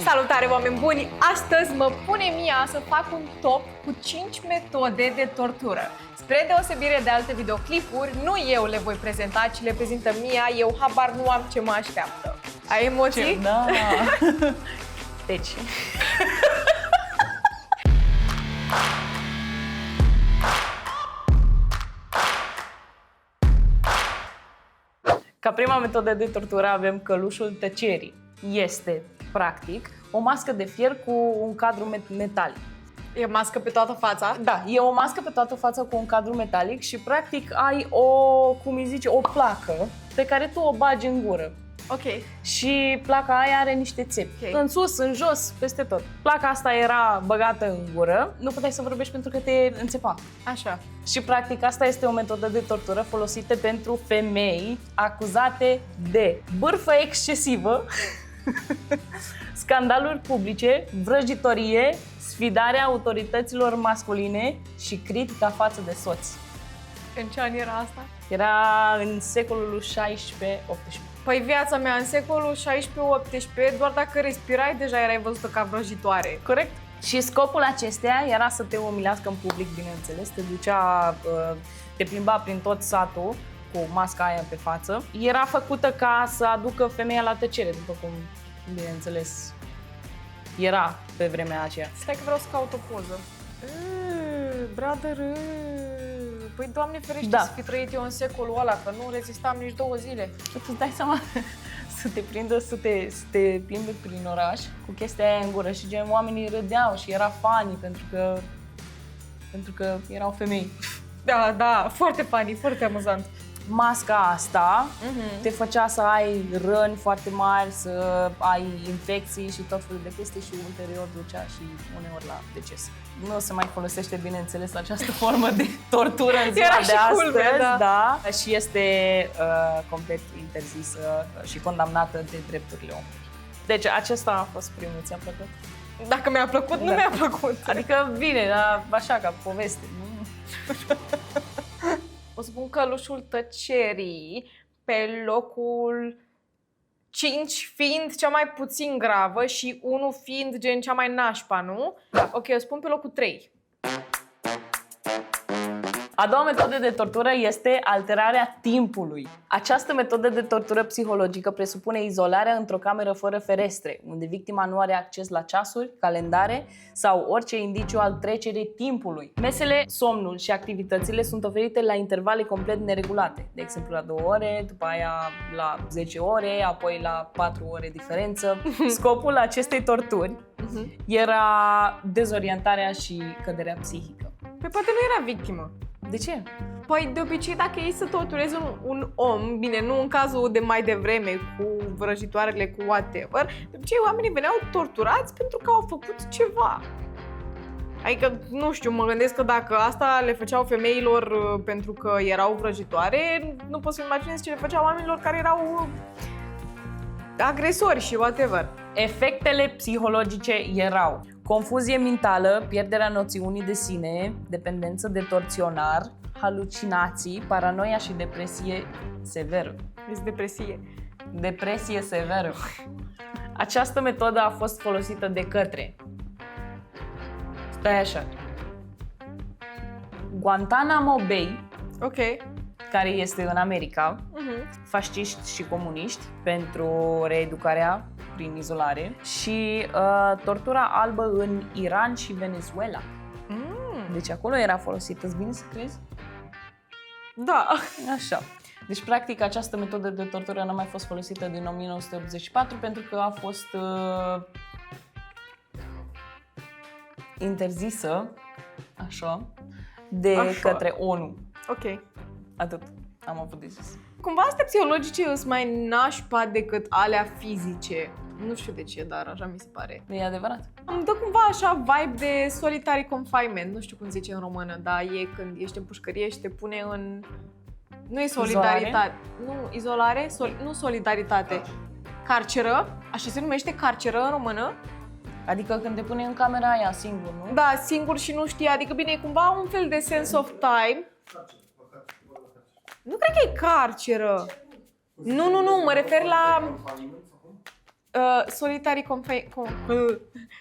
Salutare, oameni buni! Astăzi mă pune Mia să fac un top cu 5 metode de tortură. Spre deosebire de alte videoclipuri, nu eu le voi prezenta, ci le prezintă Mia, eu habar nu am ce mă așteaptă. Ai emoții? Da! Deci... Ca prima metodă de tortură avem călușul tăcerii. Este, practic, o mască de fier cu un cadru metalic. E mască pe toată fața? Da, e o mască pe toată fața cu un cadru metalic și, practic, ai o, cum îi zice, o placă pe care tu o bagi în gură. Ok. Și placa aia are niște țepi. Ok. În sus, în jos, peste tot. Placa asta era băgată în gură, nu puteai să vorbești pentru că te înțepa. Așa. Și practic asta este o metodă de tortură folosită pentru femei acuzate de bârfă excesivă, scandaluri publice, vrăjitorie, sfidarea autorităților masculine și critica față de soți. În ce an era asta? Era în secolul 16-18. Păi viața mea în secolul 16-18, doar dacă respirai, deja erai văzută ca vrăjitoare. Corect? Și scopul acesteia era să te umilească în public, bineînțeles. Te ducea, te plimba prin tot satul cu masca aia pe față. Era făcută ca să aducă femeia la tăcere, după cum, bineînțeles, era pe vremea aceea. Stai că vreau să caut o poză. Brother, păi Doamne ferește Da. să fi trăit eu în secolul ăla, că nu rezistam nici 2 zile. Îți dai seama să te prindă, să te plimbi prin oraș cu chestia aia în gură și gen oamenii râdeau și era funny pentru că erau femei. Da, da, foarte funny, foarte amuzant. Masca asta te făcea să ai răni foarte mari, să ai infecții și tot felul de chestii și ulterior ducea și uneori la deces. Nu se mai folosește, bineînțeles, această formă de tortură în ziua Era de și astăzi, culmea, da. Și este complet interzisă și condamnată de drepturile omului. Deci acesta a fost primul, ți-a plăcut? Dacă mi-a plăcut, nu Da. mi-a plăcut. Adică vine, așa, ca poveste. Nu? O să pun călușul tăcerii pe locul 5 fiind cea mai puțin gravă și 1 fiind gen cea mai nașpa, nu? Da. Ok, o spun pe locul 3. A doua metodă de tortură este alterarea timpului. Această metodă de tortură psihologică presupune izolarea într-o cameră fără ferestre, unde victima nu are acces la ceasuri, calendare sau orice indiciu al trecerii timpului. Mesele, somnul și activitățile sunt oferite la intervale complet neregulate, de exemplu la 2 ore, după aia la 10 ore, apoi la 4 ore diferență. Scopul acestei torturi era dezorientarea și căderea psihică. Păi poate nu era victimă. De ce? Păi de obicei dacă ei să torturezi un om, bine, nu în cazul de mai devreme cu vrăjitoarele, cu whatever, de obicei oamenii veneau torturați pentru că au făcut ceva. Adică, nu știu, mă gândesc că dacă asta le făceau femeilor pentru că erau vrăjitoare, nu pot să-mi imaginez ce le făceau oamenilor care erau agresori și whatever. Efectele psihologice erau confuzie mentală, pierderea noțiunii de sine, dependență de torționar, halucinații, paranoia și depresie severă. Este depresie. Depresie severă. Această metodă a fost folosită de către... Stai așa. Guantanamo Bay, Ok. care este în America, fasciști și comuniști pentru reeducarea prin izolare și tortura albă în Iran și Venezuela. Deci acolo era folosită, îți vine să crezi? Da. Așa. Deci, practic, această metodă de tortură n-a mai fost folosită din 1984 pentru că a fost interzisă, așa, de către ONU. Ok. Atât am avut de zis. Cumva astea psihologice sunt mai nașpa decât alea fizice. Nu știu de ce, dar așa mi se pare. E adevărat? Îmi dă cumva așa vibe de solitary confinement. Nu știu cum zice în română, dar e când ești în pușcărie și te pune în... Nu e solidaritate. Nu, izolare? Nu solidaritate. Carceră? Așa se numește carceră în română? Adică când te pune în camera aia singur, nu? Da, singur și nu știi. Adică bine, e cumva un fel de sense of time. Nu cred că e carceră. Nu, mă refer la...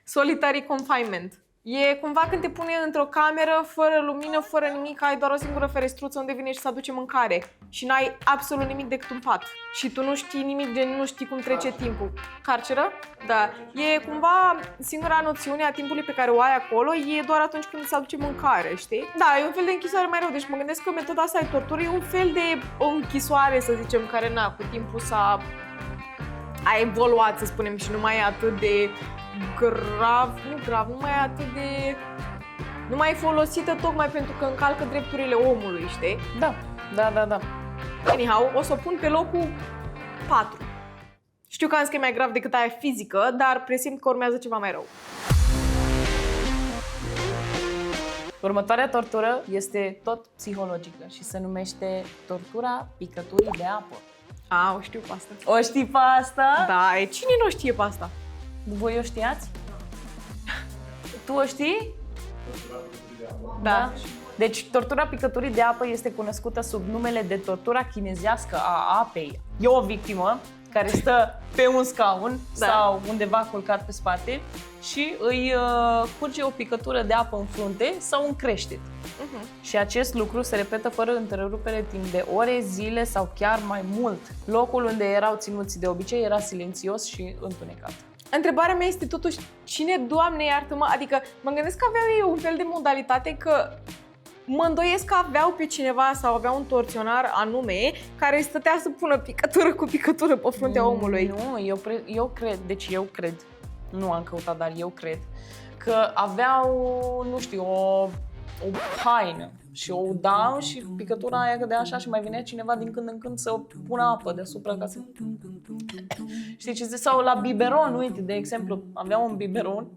solitary confinement. E cumva când te pune într-o cameră, fără lumină, fără nimic, ai doar o singură ferestruță unde vine și să aduce mâncare. Și n-ai absolut nimic decât un pat. Și tu nu știi nimic, gen nu știi cum trece timpul. Carceră? Da. E cumva singura noțiune a timpului pe care o ai acolo, e doar atunci când îți aduce mâncare, știi? Da, e un fel de închisoare mai rău. Deci mă gândesc că metoda asta de tortură e un fel de închisoare, să zicem, care cu timpul a evoluat, să spunem, și nu mai e atât de nu mai e atât de... Nu mai e folosită tocmai pentru că încalcă drepturile omului, știi? Da. Anyhow, o să o pun pe locul 4. Știu că am zis că e mai grav decât aia fizică, dar presimt că urmează ceva mai rău. Următoarea tortură este tot psihologică și se numește tortura picăturii de apă. O știu pe asta. O știi pe asta? Da, cine nu știe pe asta? Voi o știați? Tu o știi? Da. Deci, tortura picăturii de apă este cunoscută sub numele de tortura chinezească a apei. E o victimă care stă pe un scaun sau undeva culcat pe spate și îi curge o picătură de apă în frunte sau în creștet. Și acest lucru se repetă fără întrerupere timp de ore, zile sau chiar mai mult. Locul unde erau ținuți de obicei era silențios și întunecat. Întrebarea mea este totuși, cine, Doamne iartă-mă, adică mă gândesc că aveau ei un fel de modalitate că mă îndoiesc că aveau pe cineva sau aveau un torționar anume care stătea să pună picătură cu picătură pe fruntea omului. Nu, eu cred, nu am căutat, dar eu cred că aveau, nu știu, o haină și o udau și picătura aia cădea așa și mai venea cineva din când în când să pună apă deasupra ca să... Știi ce zic? Sau la biberon, uite, de exemplu, avea un biberon.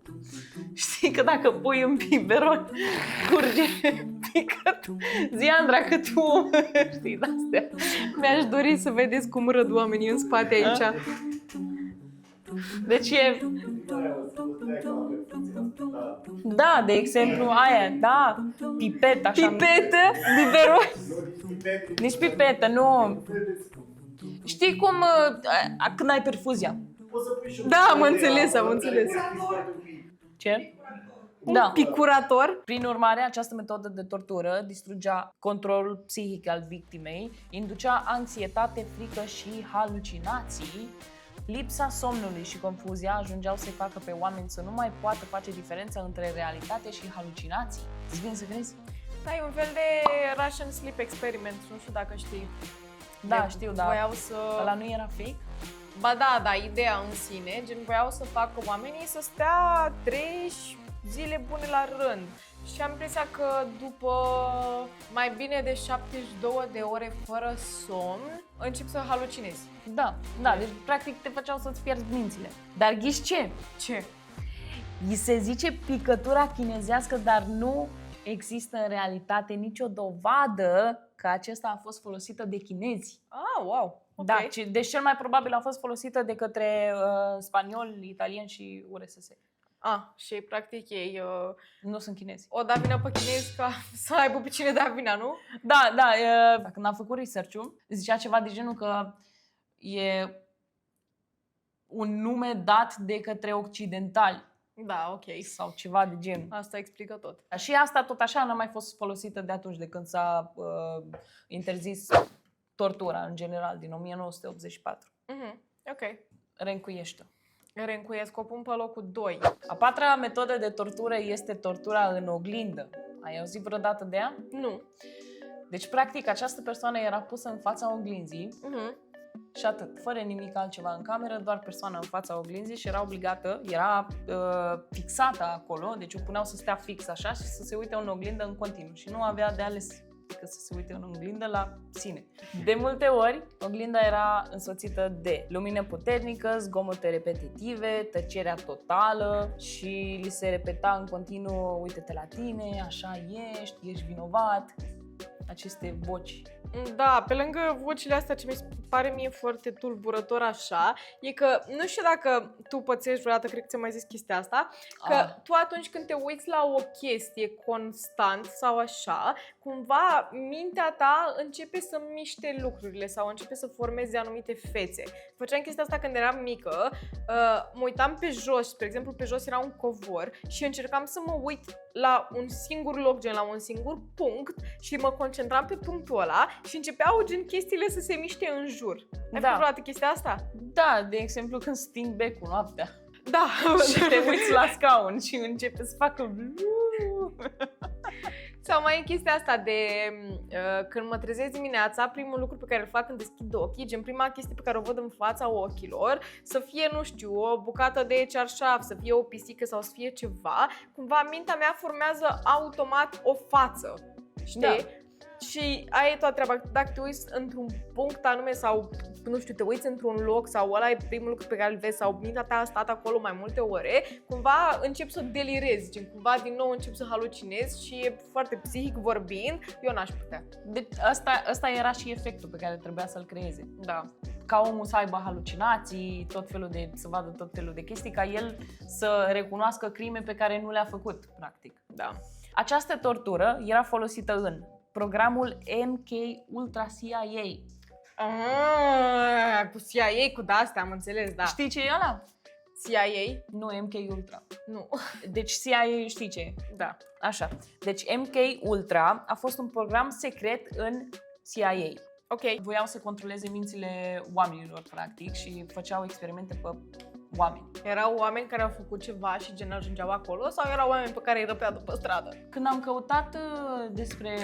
Știi că dacă pui un biberon, curge picătură. Zi, Andra, că tu știi de-astea. Mi-aș dori să vedeți cum râd oamenii în spate aici. Deci e... Da, de exemplu, aia, da, pipetă, așa. Pipetă? Biberon? Nici pipetă, nu. Știi cum, când ai perfuzia? Da, am înțeles. Ce? Un picurator? Prin urmare, această metodă de tortură distrugea controlul psihic al victimei, inducea anxietate, frică și halucinații. Lipsa somnului și confuzia ajungeau să-i facă pe oameni să nu mai poată face diferența între realitate și halucinații. Îți vine să crezi? Da, e un fel de Russian Sleep Experiment, nu știu dacă știi. Da, știu, dar voiau să... ăla nu era fake? Ba da, ideea în sine, gen voiau să facă oamenii să stea 3 zile bune la rând. Și am impresia că după mai bine de 72 de ore fără somn, încep să halucinezi. Da, deci practic te făceau să-ți pierzi mințile. Dar ghiși ce? Ce? Îi se zice picătura chinezească, dar nu există în realitate nicio dovadă că acesta a fost folosită de chinezi. Wow! Okay. Da, deci cel mai probabil a fost folosită de către spanioli, italieni și URSS. Și practic ei nu sunt chinezi. O da vina pe chinezi ca să aibă pe cine da vina, nu? Da, când am făcut research-ul, zicea ceva de genul că e un nume dat de către occidentali. Da, ok. Sau ceva de genul. Asta explică tot. Și asta tot așa n-a mai fost folosită de atunci, de când s-a interzis tortura în general, din 1984. Ok. Reîncuiește. Reîncuiesc, o pun pe locul 2. A patra metodă de tortură este tortura în oglindă. Ai auzit vreodată de ea? Nu. Deci, practic, această persoană era pusă în fața oglinzii și atât, fără nimic altceva în cameră, doar persoana în fața oglinzii și era obligată, era fixată acolo, deci o puneau să stea fix așa și să se uite în oglindă în continuu și nu avea de ales decât să se uite în oglindă la sine. De multe ori, oglinda era însoțită de lumină puternică, zgomote repetitive, tăcerea totală și li se repeta în continuu, uite-te la tine, așa ești vinovat. aceste voci. Da, pe lângă vocile astea ce mi se pare mie foarte tulburător așa, e că, nu știu dacă tu pățești vreodată, cred că ți-am mai zis chestia asta, că tu atunci când te uiți la o chestie constant sau așa, cumva mintea ta începe să miște lucrurile sau începe să formeze anumite fețe. Făceam chestia asta când eram mică, mă uitam pe jos, spre exemplu pe jos era un covor și încercam să mă uit la un singur loc, gen la un singur punct și mă concentram pe punctul ăla și începeau gen chestiile să se miște în jur. Ai făcut vreodată chestia asta? Da, de exemplu când sting becul noaptea. Da. Și te uiți la scaun și începe să facă... Sau mai e chestia asta de când mă trezesc dimineața, primul lucru pe care îl fac când deschid ochii, gen prima chestie pe care o văd în fața ochilor, să fie, nu știu, o bucată de cearșaf, să fie o pisică sau să fie ceva, cumva mintea mea formează automat o față, știi? Da. Și aia e toată treaba. Dacă te uiți într-un punct anume sau, nu știu, te uiți într-un loc sau ăla e primul lucru pe care îl vezi sau mintea ta a stat acolo mai multe ore, cumva începi să delirezi, gen cumva din nou începi să halucinezi și e foarte psihic vorbind, eu n-aș putea. Deci asta era și efectul pe care trebuia să-l creeze. Da. Ca omul să aibă halucinații, să vadă tot felul de chestii, ca el să recunoască crime pe care nu le-a făcut, practic. Da. Această tortură era folosită în programul MK Ultra CIA. Cu CIA, cu de-astea, am înțeles, da. Știi ce e ăla? CIA? Nu, MK Ultra. Nu. Deci CIA știi ce e? Da. Așa. Deci MK Ultra a fost un program secret în CIA. Ok. Voiau să controleze mințile oamenilor, practic, și făceau experimente pe oameni. Erau oameni care au făcut ceva și gen ajungeau acolo sau erau oameni pe care îi răpeau după stradă? Când am căutat despre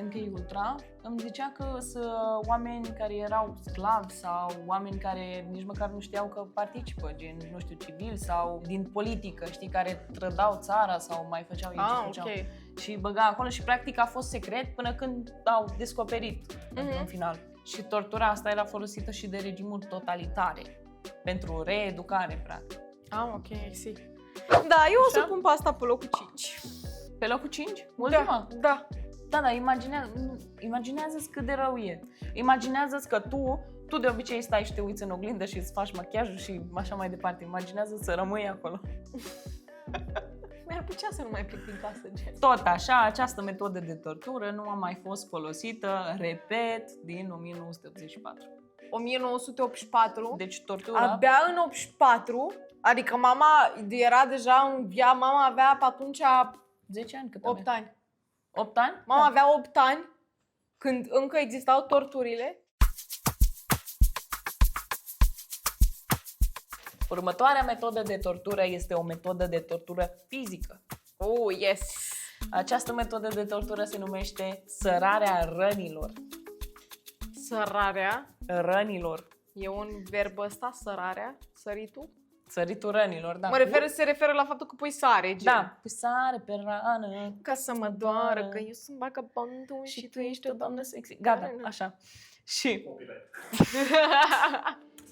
MK Ultra, îmi zicea că sunt oameni care erau sclavi sau oameni care nici măcar nu știau că participă, gen, nu știu, civil sau din politică, știi, care trădau țara sau mai făceau ei ce făceau. Ok. Și băga acolo și practic a fost secret până când au descoperit în final. Și tortura asta era folosită și de regimuri totalitare pentru reeducare, practic. Ok, I see. Da, eu o să pun pe asta pe locul 5. Pe locul 5? Ultima? Da. Da, dar imaginează-ți cât de rău e. Imaginează-ți că tu de obicei stai și te uiți în oglindă și îți faci machiajul și așa mai departe. Imaginează-ți să rămâi acolo. Mi-ar plăcea să nu mai plec din casă, gen. Tot așa, această metodă de tortură nu a mai fost folosită, repet, din 1984. 1984. Deci tortura... Abia în 84, adică mama era deja în via, mama avea pe atunci 10 ani, cât 8 ani. 8 ani? Mama avea 8 ani când încă existau torturile. Următoarea metodă de tortură este o metodă de tortură fizică. Oh, yes! Această metodă de tortură se numește sărarea rănilor. Sărarea? Rănilor. E un verb ăsta, sărarea? Săritul? Săritul rănilor, da. Se referă la faptul că pui sare, gen. Da, pui sare pe rană. Ca să mă doară, că eu sunt vagabondul și tu ești o doamnă sexy. Gata, așa. Și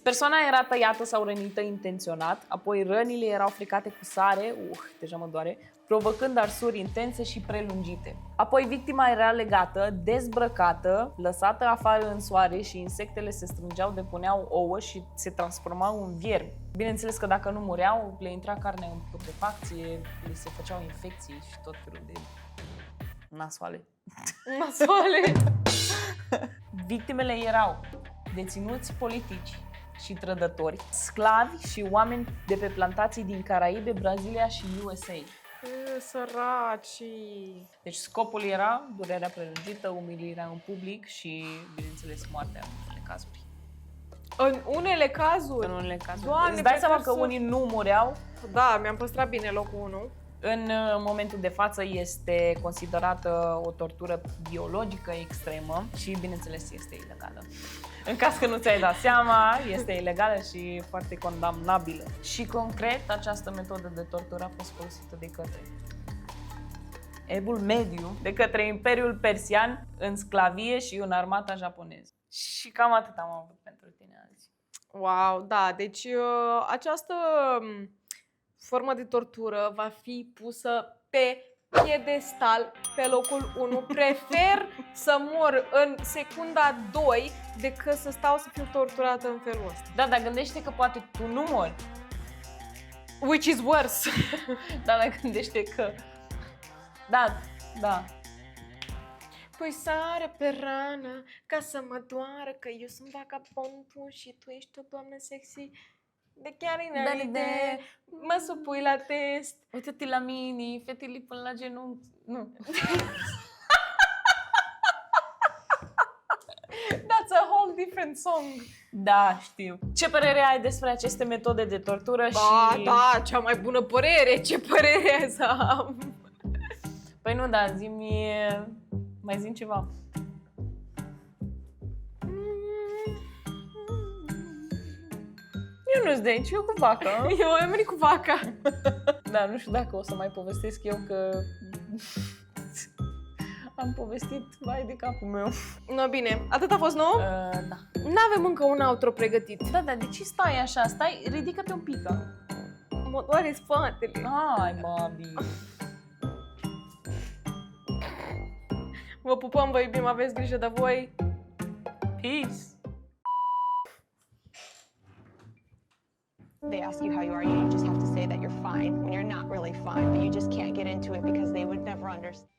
persoana era tăiată sau rănită intenționat, apoi rănile erau frecate cu sare, deja mă doare, provocând arsuri intense și prelungite. Apoi victima era legată, dezbrăcată, lăsată afară în soare și insectele se strângeau, depuneau ouă și se transformau în viermi. Bineînțeles că dacă nu mureau, le intra carnea în putrefacție, le se făceau infecții și tot felul de nasoale. Nasoale! Victimele erau deținuți politici și trădători, sclavi și oameni de pe plantații din Caraibe, Brazilia și USA. Săracii! Deci scopul era durerea prelungită, umilirea în public și, bineînțeles, moartea în unele cazuri. În unele cazuri? În unele cazuri. Doamne, îți dai seama că unii nu mureau? Da, mi-am păstrat bine locul 1. În momentul de față este considerată o tortură biologică extremă și, bineînțeles, este ilegală. În caz că nu ți-ai dat seama, este ilegală și foarte condamnabilă. Și concret, această metodă de tortură a fost folosită de către Evul Mediu, de către Imperiul Persian, în sclavie și în armata japoneză. Și cam atât am avut pentru tine azi. Wow, da, deci această formă de tortură va fi pusă pe piedestal pe locul 1. Prefer să mor în secunda 2 decât să stau să fiu torturată în felul ăsta. Da, dar gândește că poate tu nu mori. Which is worse. Da, dar gândește că... Da. Păi sare pe rană ca să mă doară, că eu sunt vagabondul și tu ești o doamnă sexy. De chiar înainte, mă supui la test. Uite-te la mini, fetele până la genunchi. Nu. That's a whole different song. Da, știu. Ce părere ai despre aceste metode de tortură și... Da, cea mai bună părere. Ce părere să am? Păi nu, da, zi-mi... Mai zi ceva. Eu nu-ți deci, eu cu vaca. Eu am venit cu vaca. Da, nu știu dacă o să mai povestesc eu că... Am povestit, vai de capul meu. No, bine, atât a fost nou? Da. N-avem încă un outro pregătit. Da, de ce stai așa? Stai, ridică-te un pic. Mă doare spatele. Hai, Babi. Vă pupăm, vă iubim, aveți grijă de voi. Peace. They ask you how you are, you just have to say that you're fine when you're not really fine, but you just can't get into it because they would never understand.